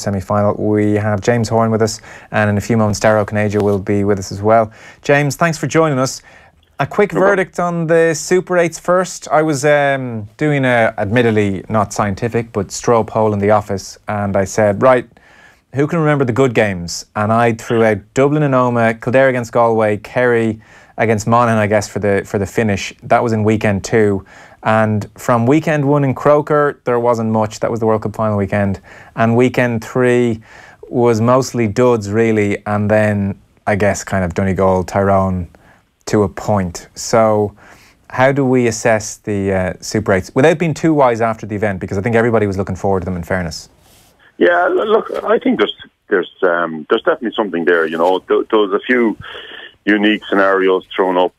semi-final. We have James Horan with us, and in a few moments Darragh O'Connor will be with us as well. James, thanks for joining us. A quick verdict on the Super 8s first. I was doing a, admittedly not scientific, but straw poll in the office, and I said, right, who can remember the good games? And I threw out Dublin and Omagh, Kildare against Galway, Kerry against Monaghan, I guess, for the finish. That was in weekend 2. And from weekend 1 in Croker, there wasn't much. That was the World Cup final weekend. And weekend 3 was mostly duds, really. And then, I guess, kind of Donegal, Tyrone, to a point. So how do we assess the Super 8s without being too wise after the event, because I think everybody was looking forward to them, in fairness? Yeah, look, I think there's definitely something there. You know, there was a few unique scenarios thrown up,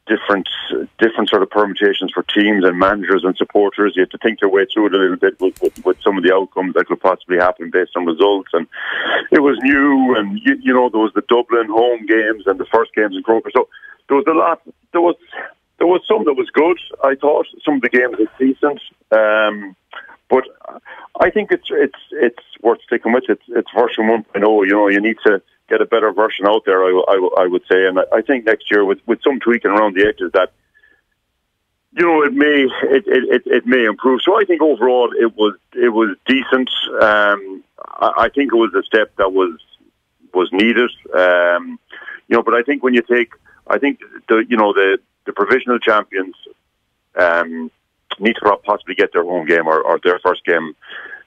different sort of permutations for teams and managers and supporters. You have to think your way through it a little bit with some of the outcomes that could possibly happen based on results. And it was new, and you know, there was the Dublin home games and the first games in Croker. So there was a lot. There was some that was good. I thought some of the games were decent, but I think it's worth sticking with. It's version 1.0. You know, you need to get a better version out there, I would say. And I think next year, with some tweaking around the edges, that, you know, it may improve. So I think overall it was decent. I think it was a step that was needed. You know, but I think when you take, I think the provisional champions need to possibly get their home game or their first game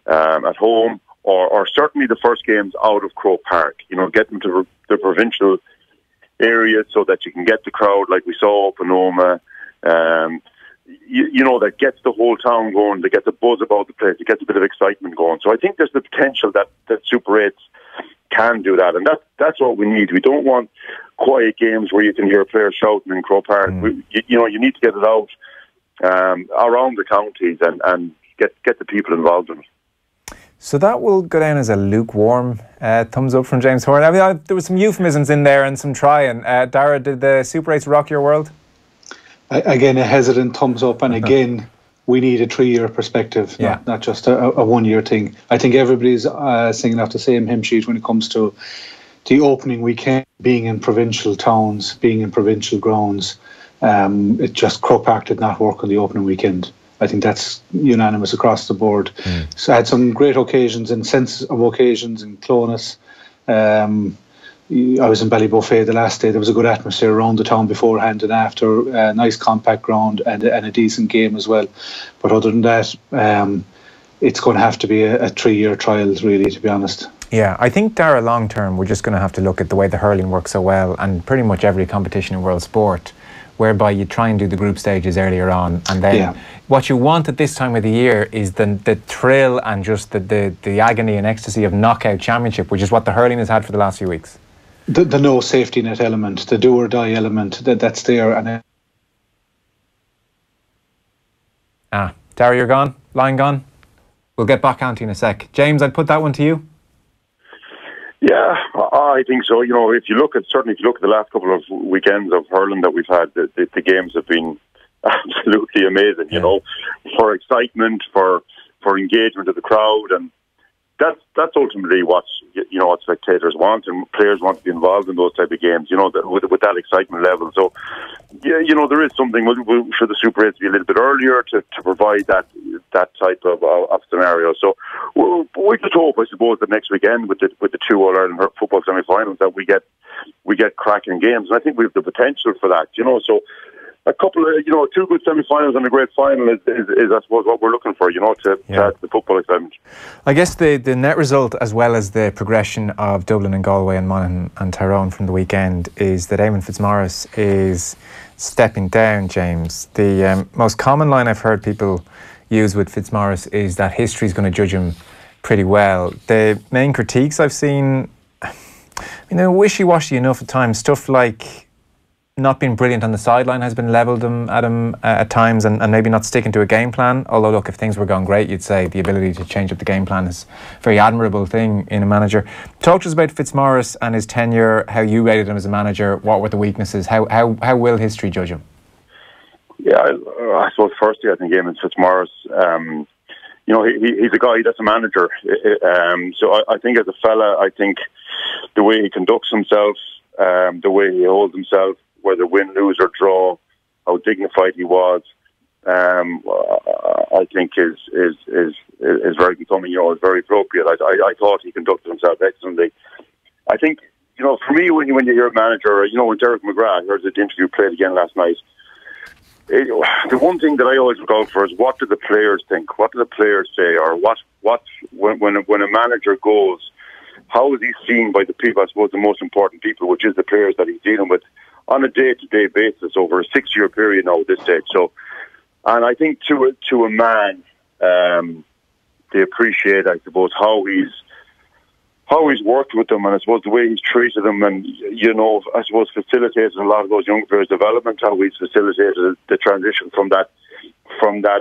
at home. Or certainly the first games out of Croke Park. You know, get them to the provincial areas so that you can get the crowd like we saw up in Omagh. You know, that gets the whole town going, to get the buzz about the place, to get a bit of excitement going. So I think there's the potential that Super 8s can do that, and that's what we need. We don't want quiet games where you can hear players shouting in Croke Park. You know, you need to get it out around the counties and get the people involved in it. So that will go down as a lukewarm thumbs up from James Horan. I mean, there was some euphemisms in there and some trying. Darragh, did the Super 8s rock your world? Again, a hesitant thumbs up. And again, we need a 3-year perspective, not just a 1-year thing. I think everybody's singing off the same hymn sheet when it comes to the opening weekend, being in provincial towns, being in provincial grounds. It just, Croke Park did not work on the opening weekend. I think that's unanimous across the board. So I had some great occasions and sense of occasions in Clonus. I was in Ballybuffet the last day. There was a good atmosphere around the town beforehand and after. A nice compact ground and a decent game as well. But other than that, it's going to have to be a 3-year trial, really, to be honest. Yeah, I think, Darragh, long term, we're just going to have to look at the way the hurling works so well, and pretty much every competition in world sport, whereby you try and do the group stages earlier on, and then what you want at this time of the year is the thrill and just the agony and ecstasy of knockout championship, which is what the hurling has had for the last few weeks. The no safety net element, the do or die element, that's there. And Darragh, you're gone? Line gone? We'll get back onto you in a sec. James, I'd put that one to you. Yeah, I think so. You know, if you look at the last couple of weekends of hurling that we've had, the games have been absolutely amazing. You know, for excitement, for engagement of the crowd, and that's ultimately what spectators want, and players want to be involved in those type of games. You know, with that excitement level. So, yeah, you know, there is something. Should the Super 8s be a little bit earlier to provide that type of scenario? So we just hope, I suppose, that next weekend with the 2 All-Ireland football semi-finals that we get cracking games, and I think we have the potential for that. You know, so a couple of 2 good semi-finals and a great final is I suppose what we're looking for. You know, to add the football excitement. I guess the net result, as well as the progression of Dublin and Galway and Monaghan and Tyrone from the weekend, is that Eamonn Fitzmorris is stepping down. James, the most common line I've heard people use with Fitzmorris is that history is going to judge him pretty well. The main critiques I've seen, wishy-washy enough at times. Stuff like not being brilliant on the sideline has been levelled at him at times, and maybe not sticking to a game plan. Although, look, if things were going great, you'd say the ability to change up the game plan is a very admirable thing in a manager. Talk to us about Fitzmorris and his tenure, how you rated him as a manager, what were the weaknesses, how will history judge him? Yeah, I suppose firstly, I think Eamonn Fitzmorris, you know, he's a guy that's a manager. So I think as a fella, I think the way he conducts himself, the way he holds himself, whether win, lose or draw, how dignified he was, I think is very becoming, you know, is very appropriate. I thought he conducted himself excellently. I think, you know, for me, when you hear a manager, you know, when Derek McGrath, I heard the interview played again last night. The one thing that I always look out for is what do the players think? What do the players say? Or when a manager goes, how is he seen by the people? I suppose the most important people, which is the players that he's dealing with on a day-to-day basis over a 6-year period now at this stage. So, and I think to a man, they appreciate, I suppose, how he's worked with them, and I suppose the way he's treated them, and, you know, I suppose facilitated a lot of those young players' development, how he's facilitated the transition from that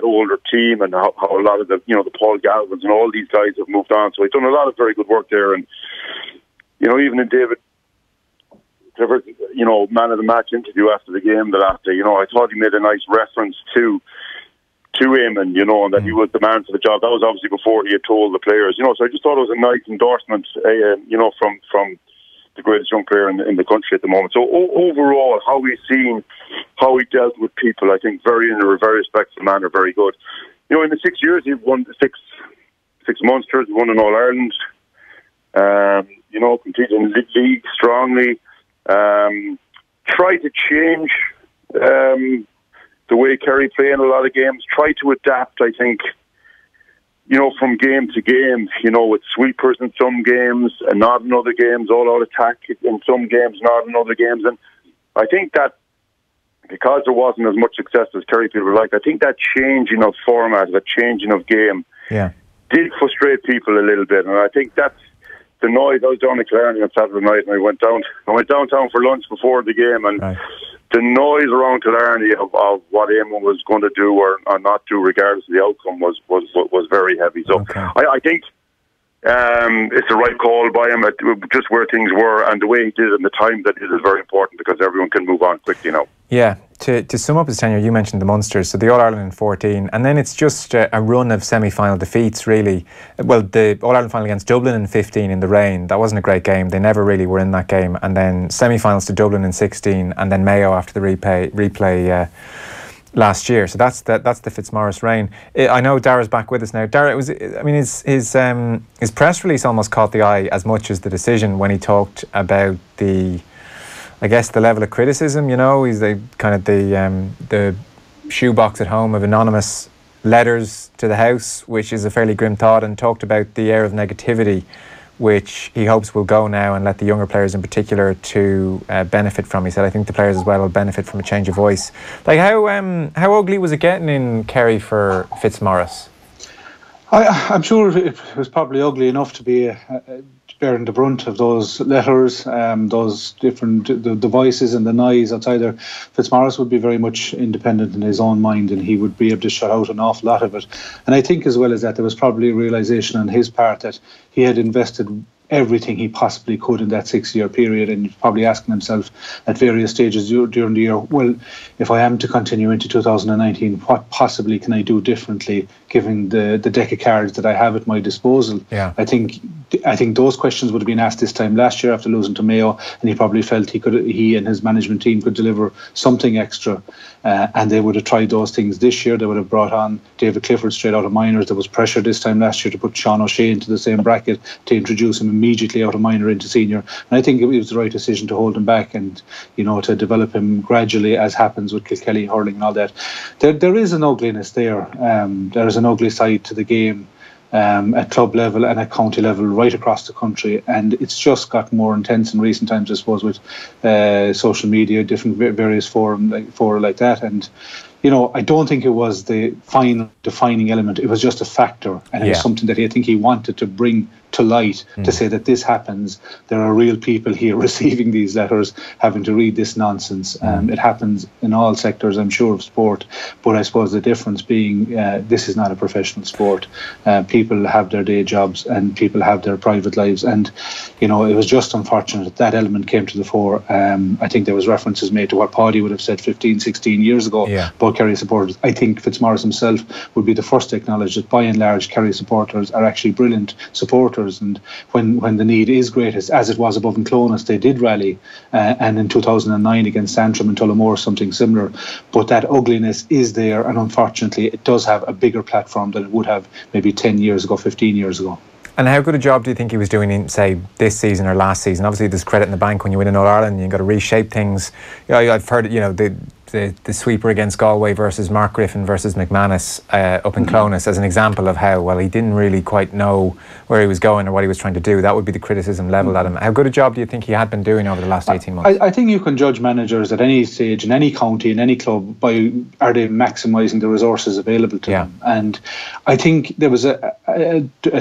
older team, and how a lot of the, you know, the Paul Galvins and all these guys have moved on. So he's done a lot of very good work there, and, you know, even in David, you know, man of the match interview after the game the last day, you know, I thought he made a nice reference to Eamonn, you know, and that he was the man for the job. That was obviously before he had told the players, you know, so I just thought it was a nice endorsement, you know, from the greatest young player in the country at the moment. So overall, how he's seen, how he dealt with people, I think in a very respectful manner, very good. You know, in the 6 years, he won 6 Munsters, he won an All-Ireland, you know, competed in the league strongly, tried to change the way Kerry play in a lot of games, try to adapt, I think, you know, from game to game, you know, with sweepers in some games and not in other games, all-out attack in some games, not in other games. And I think that because there wasn't as much success as Kerry people like, I think that changing of format, that changing of game did frustrate people a little bit. And I think that's the noise. I was down in Killarney on Saturday night, and I went downtown for lunch before the game, and the noise around Killarney of what Eamonn was going to do or not do, regardless of the outcome, was very heavy. So I think it's the right call by him, just where things were and the way he did it and the time that it is very important, because everyone can move on quickly now. Yeah, to sum up his tenure, you mentioned the Munsters, so the All-Ireland in 14, and then it's just a run of semi-final defeats, really. Well, the All-Ireland final against Dublin in 15 in the rain, that wasn't a great game. They never really were in that game. And then semi-finals to Dublin in 16, and then Mayo after the replay last year. So that's the Fitzmorris reign. I know Dara's back with us now. Dara, his press release almost caught the eye as much as the decision when he talked about the level of criticism. You know, he's the shoebox at home of anonymous letters to the house, which is a fairly grim thought, and talked about the air of negativity which he hopes will go now and let the younger players in particular to benefit from. He said, I think the players as well will benefit from a change of voice. Like, how ugly was it getting in Kerry for Fitzmorris? I'm sure it was probably ugly enough to be bearing the brunt of those letters, those different the voices and the noise outside there. Fitzmorris would be very much independent in his own mind, and he would be able to shut out an awful lot of it. And I think as well as that, there was probably a realisation on his part that he had invested everything he possibly could in that 6-year period, and he's probably asking himself at various stages during the year, well, if I am to continue into 2019, what possibly can I do differently given the deck of cards that I have at my disposal? I think those questions would have been asked this time last year after losing to Mayo, and he probably felt he and his management team could deliver something extra, and they would have tried those things this year. They would have brought on David Clifford straight out of minors. There was pressure this time last year to put Sean O'Shea into the same bracket, to introduce him immediately out of minor into senior, and I think it was the right decision to hold him back and, you know, to develop him gradually, as happens with Kilkelly hurling and all that. There is an ugliness there. There is an ugly side to the game at club level and at county level right across the country, and it's just got more intense in recent times, I suppose, with social media, different various forums like that. And, you know, I don't think it was the final defining element. It was just a factor, and it was something that I think he wanted to bring to light, to say that this happens. There are real people here receiving these letters, having to read this nonsense. It happens in all sectors, I'm sure, of sport. But I suppose the difference being this is not a professional sport. People have their day jobs and people have their private lives. And, you know, it was just unfortunate that element came to the fore. I think there was references made to what Paddy would have said 15, 16 years ago. But about Kerry supporters. I think Fitzmorris himself would be the first to acknowledge that by and large Kerry supporters are actually brilliant supporters, and when the need is greatest, as it was above in Clonus, they did rally, and in 2009 against Antrim and Tullamore something similar. But that ugliness is there, and unfortunately it does have a bigger platform than it would have maybe 10 years ago, 15 years ago. And how good a job do you think he was doing in, say, this season or last season? Obviously, there's credit in the bank when you win an All-Ireland. You've got to reshape things. I've heard, the sweeper against Galway versus Mark Griffin versus McManus up in Clonus as an example of how, well, he didn't really quite know where he was going or what he was trying to do. That would be the criticism levelled at him. How good a job do you think he had been doing over the last 18 months? I think you can judge managers at any stage, in any county, in any club, by are they maximising the resources available to them. And I think there was a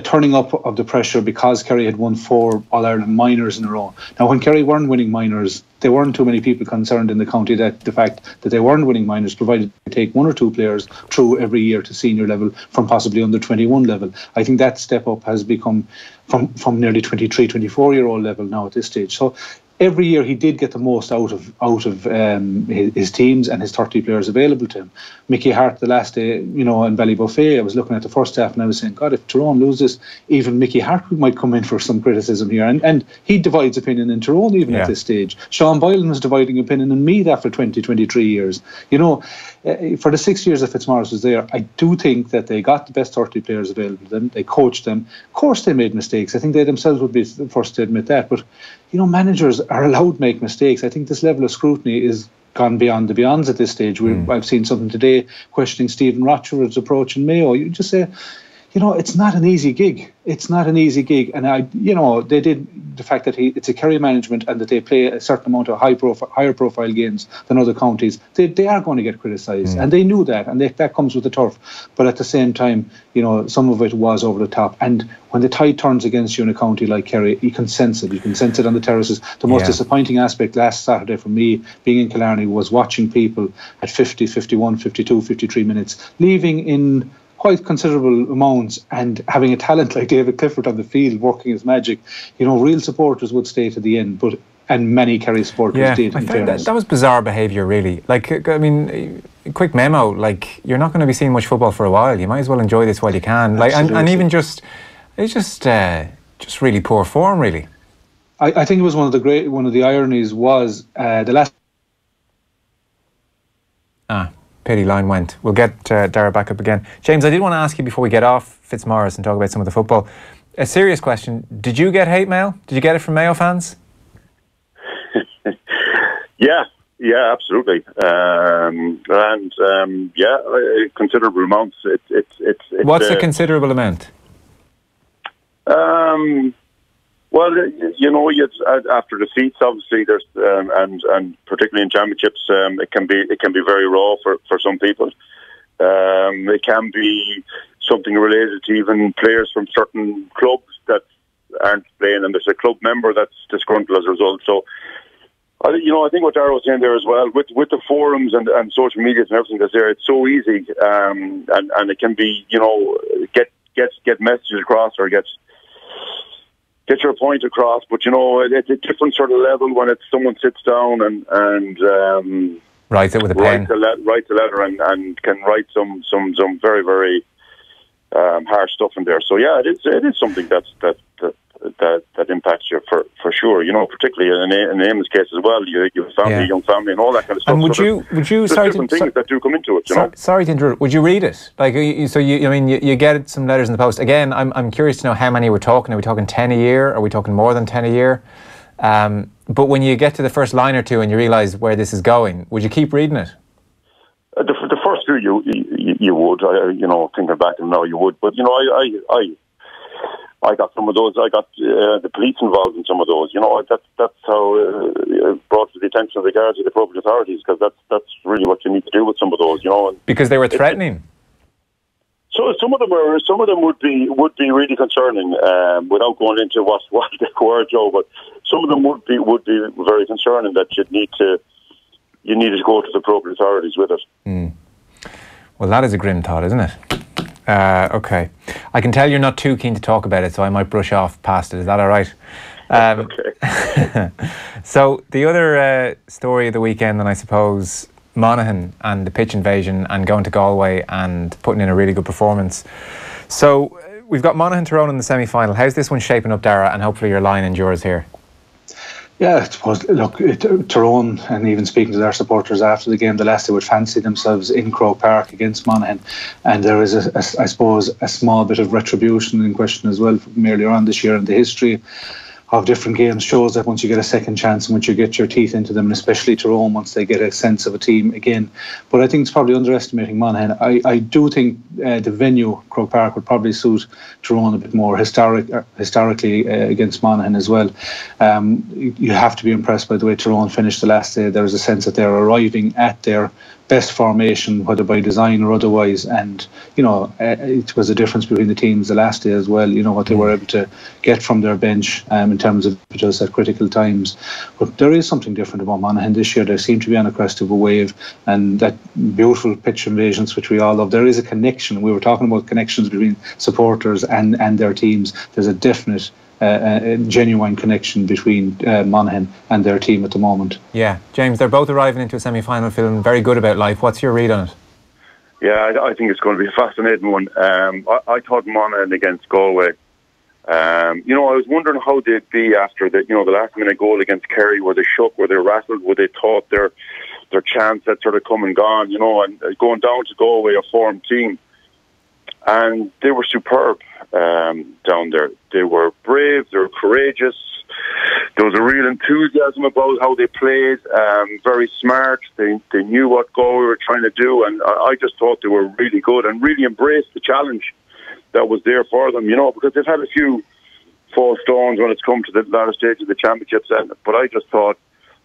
turning up of the pressure because Kerry had won 4 All-Ireland minors in a row. Now, when Kerry weren't winning minors, there weren't too many people concerned in the county that the fact that they weren't winning minors, provided they take 1 or 2 players through every year to senior level from possibly under 21 level. I think that step up has become from nearly 23, 24-year-old level now at this stage. So every year he did get the most out of his teams and his 30 players available to him. Mickey Hart, the last day, in Ballybuffet, I was looking at the first half and I was saying, God, if Tyrone loses, even Mickey Hart might come in for some criticism here. And he divides opinion in Tyrone even at this stage. Sean Boylan was dividing opinion in Meath after 23 years. For the 6 years that Fitzmorris was there, I do think that they got the best 30 players available to them. They coached them. Of course they made mistakes. I think they themselves would be the first to admit that. But, managers are allowed to make mistakes. I think this level of scrutiny is gone beyond the beyonds at this stage. I've seen something today questioning Stephen Rochford's approach in Mayo. You just say, it's not an easy gig. It's not an easy gig. And they did the fact that it's a Kerry management and that they play a certain amount of higher profile games than other counties. They are going to get criticised, and they knew that, and that comes with the turf. But at the same time, some of it was over the top. And when the tide turns against you in a county like Kerry, you can sense it. You can sense it on the terraces. The most disappointing aspect last Saturday for me, being in Killarney, was watching people at 50, 51, 52, 53 minutes leaving in quite considerable amounts and having a talent like David Clifford on the field working his magic. Real supporters would stay to the end, and many Kerry supporters did. In fairness. That was bizarre behaviour, really. Quick memo, you're not going to be seeing much football for a while. You might as well enjoy this while you can. And even it's just really poor form, really. I think it was one of the ironies was the last. Pity line went. We'll get Dara back up again. James, I did want to ask you before we get off Fitzmorris and talk about some of the football. A serious question. Did you get hate mail? Did you get it from Mayo fans? Yeah, absolutely. Considerable amounts. What's a considerable amount? Well, after defeats, obviously, there's and particularly in championships, it can be very raw for some people. It can be something related to even players from certain clubs that aren't playing, and there's a club member that's disgruntled as a result. So, I think what Dara was saying there as well, with the forums and social media and everything that's there, it's so easy, and it can be, get messages across or get your point across, but it's a different sort of level when it's someone sits down and writes it with a pen, writes a letter and can write some very, very harsh stuff in there. So yeah, it is something that impacts you for sure. Particularly in Eamonn's case as well. You have family, young family, and all that kind of stuff. And would you? There's different things that do come into it. Sorry to interrupt. Would you read it? You get some letters in the post. Again, I'm curious to know how many we're talking. Are we talking 10 a year? Are we talking more than 10 a year? But when you get to the first line or two and you realise where this is going, would you keep reading it? The first few you would. Thinking back now, you would. But I got some of those. I got the police involved in some of those. That's how brought to the attention of the guards of the appropriate authorities, because that's really what you need to do with some of those. Because they were threatening. So some of them would be really concerning. Without going into what they were, Joe, but some of them would be very concerning that you need to go to the appropriate authorities with it. Well, that is a grim thought, isn't it? Okay. I can tell you're not too keen to talk about it, so I might brush off past it. Is that all right? Okay. So the other story of the weekend, and I suppose Monaghan and the pitch invasion and going to Galway and putting in a really good performance. So we've got Monaghan Tyrone in the semi-final. How's this one shaping up, Dara? And hopefully your line endures here. Yeah, I suppose, look, Tyrone, and even speaking to their supporters after the game, the last they would fancy themselves in Croke Park against Monaghan. And there is, I suppose, a small bit of retribution in question as well from earlier on this year, in the history of different games shows that once you get a second chance and once you get your teeth into them, and especially Tyrone, once they get a sense of a team again. But I think it's probably underestimating Monaghan. I do think the venue, Croke Park, would probably suit Tyrone a bit more historically against Monaghan as well. You have to be impressed by the way Tyrone finished the last day. There is a sense that they're arriving at their best formation, whether by design or otherwise, and it was a difference between the teams the last day as well, what they were able to get from their bench in terms of just at critical times. But there is something different about Monaghan this year. They seem to be on a crest of a wave, and that beautiful pitch invasions which we all love. There is a connection. We were talking about connections between supporters and their teams. There's a definite a genuine connection between Monaghan and their team at the moment. Yeah, James, they're both arriving into a semi-final feeling very good about life. What's your read on it? Yeah, I think it's going to be a fascinating one. I thought Monaghan against Galway. I was wondering how they'd be after the last minute goal against Kerry. Were they shook? Were they rattled? Were they thought their chance had sort of come and gone? And going down to Galway, a formed team. And they were superb down there. They were brave, they were courageous. There was a real enthusiasm about how they played, very smart. They knew what Galway were trying to do, and I just thought they were really good and really embraced the challenge that was there for them, because they've had a few false stones when it's come to the latter stage of the championships. But I just thought,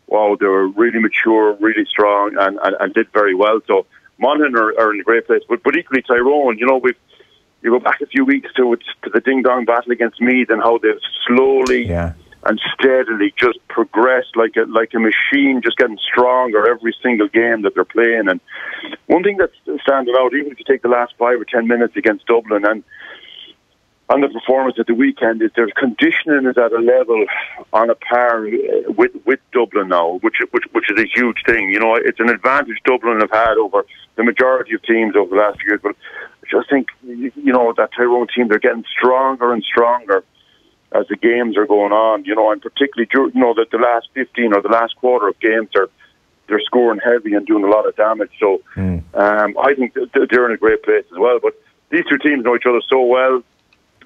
wow, they were really mature, really strong, and did very well. So Monaghan are in a great place. But equally Tyrone, you go back a few weeks to the ding-dong battle against Meath and how they've slowly and steadily just progressed like a machine, just getting stronger every single game that they're playing. And one thing that's standing out, even if you take the last 5 or 10 minutes against Dublin and the performance at the weekend, is their conditioning is at a level on a par with Dublin now, which is a huge thing. It's an advantage Dublin have had over the majority of teams over the last few years. But I just think, that Tyrone team, they're getting stronger and stronger as the games are going on. And particularly, that the last 15 or the last quarter of games, they're scoring heavy and doing a lot of damage. So I think they're in a great place as well. But these two teams know each other so well.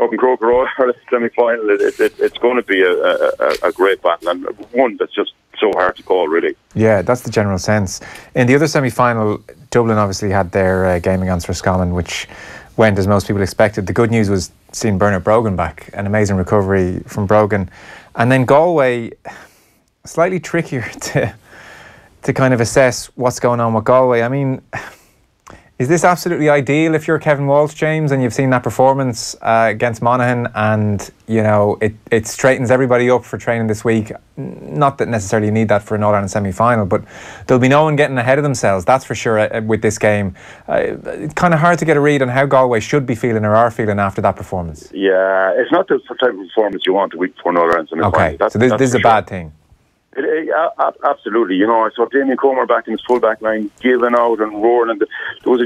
Up in Croker Road, semi-final, it's going to be a great battle, and one that's just so hard to call, really. Yeah, that's the general sense. In the other semi-final, Dublin obviously had their game against Roscommon, which went as most people expected. The good news was seeing Bernard Brogan back, an amazing recovery from Brogan. And then Galway, slightly trickier to kind of assess what's going on with Galway. I mean, is this absolutely ideal if you're Kevin Walsh, James, and you've seen that performance against Monaghan, and it straightens everybody up for training this week? Not that necessarily you need that for an All-Ireland semi-final, but there'll be no one getting ahead of themselves, that's for sure, with this game. It's kind of hard to get a read on how Galway should be feeling or are feeling after that performance. Yeah, it's not the type of performance you want a week before an All-Ireland semi-final. Okay, so this is a bad thing. Absolutely, I saw Damien Comer back in his full-back line giving out and roaring, and there was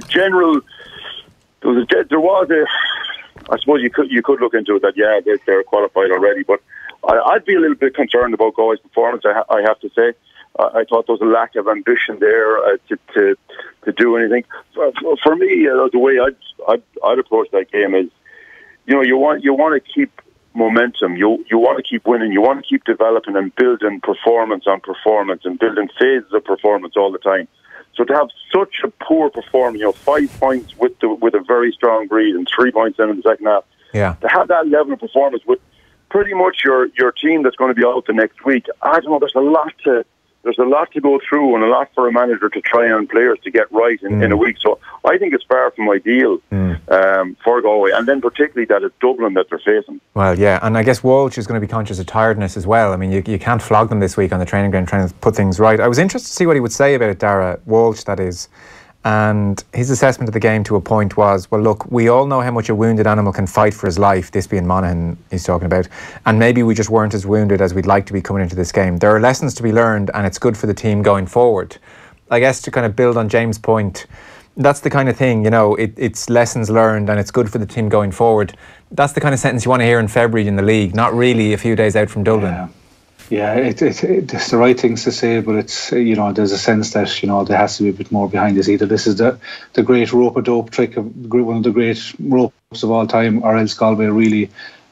I suppose you could look into it that they're qualified already, but I'd be a little bit concerned about Galway's performance. I have to say, I thought there was a lack of ambition there to do anything. For me, the way I'd approach that game is, you want to keep momentum. You want to keep winning. You want to keep developing and building performance on performance and building phases of performance all the time. So to have such a poor performance, 5 points with a very strong breed and 3 points in the second half, to have that level of performance with pretty much your team that's going to be out the next week, I don't know. There's a lot to go through and a lot for a manager to try on players to get right in a week. So I think it's far from ideal for Galway, and then particularly that it's Dublin that they're facing. Well, yeah, and I guess Walsh is going to be conscious of tiredness as well. I mean, you can't flog them this week on the training ground trying to put things right. I was interested to see what he would say about it, Dara, Walsh that is. And his assessment of the game to a point was, well, look, we all know how much a wounded animal can fight for his life, this being Monaghan he's talking about, and maybe we just weren't as wounded as we'd like to be coming into this game. There are lessons to be learned, and it's good for the team going forward. I guess to kind of build on James' point, that's the kind of thing, you know, it's lessons learned and it's good for the team going forward. That's the kind of sentence you want to hear in February in the league, not really a few days out from Dublin. Yeah, it's the right things to say, but it's, you know, there's a sense that, you know, there has to be a bit more behind this. Either this is the great rope-a-dope trick, one of the great ropes of all time, or else Galway really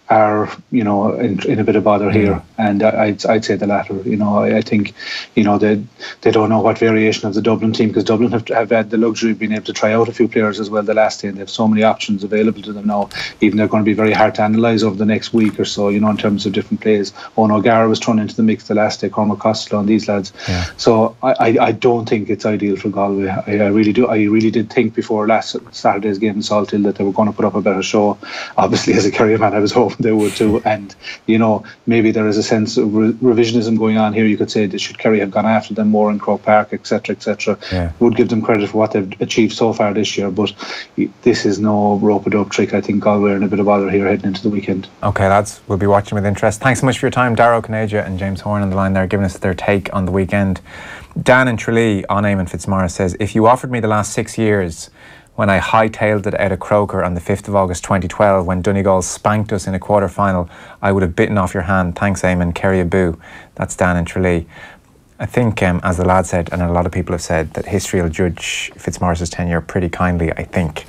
are, you know, in a bit of bother here, and I'd say the latter. You know, I think, you know, they don't know what variation of the Dublin team, because Dublin have had the luxury of being able to try out a few players as well the last day, and they have so many options available to them now. Even they're going to be very hard to analyse over the next week or so, you know, in terms of different plays. O'Gara was thrown into the mix the last day, Cormac Costello and these lads. So I don't think it's ideal for Galway. I really do. I really did think before last Saturday's game in Salthill that they were going to put up a better show. Obviously, as a Kerry man, I was hoping they would too, and, you know, maybe there is a sense of revisionism going on here. You could say that should Kerry have gone after them more in Croke Park, etc., would give them credit for what they've achieved so far this year, but this is no rope-a-dope trick. I think Galway are in a bit of bother here heading into the weekend. Okay, lads, we'll be watching with interest. Thanks so much for your time. Darragh O'Connor and James Horn on the line there, giving us their take on the weekend. Dan in Tralee on Eamonn Fitzmorris says, if you offered me the last 6 years when I hightailed it out of Croker on the 5th of August 2012 when Donegal spanked us in a quarter-final, I would have bitten off your hand. Thanks, Eamon. Kerry a boo. That's Dan in Tralee. I think, as the lad said, and a lot of people have said, that history will judge Fitzmaurice's tenure pretty kindly, I think.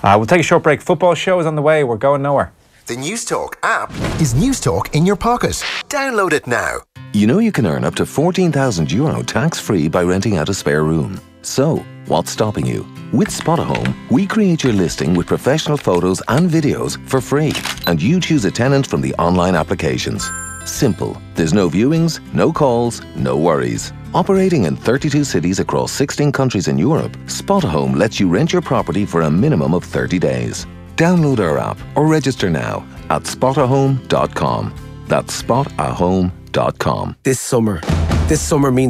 We'll take a short break. Football show is on the way. We're going nowhere. The Newstalk app is Newstalk in your pocket. Download it now. You know you can earn up to €14,000 tax-free by renting out a spare room. So, what's stopping you? With Spot-A-Home, we create your listing with professional photos and videos for free, and you choose a tenant from the online applications. Simple. There's no viewings, no calls, no worries. Operating in 32 cities across 16 countries in Europe, Spot-A-Home lets you rent your property for a minimum of 30 days. Download our app or register now at spotahome.com. That's spotahome.com. This summer means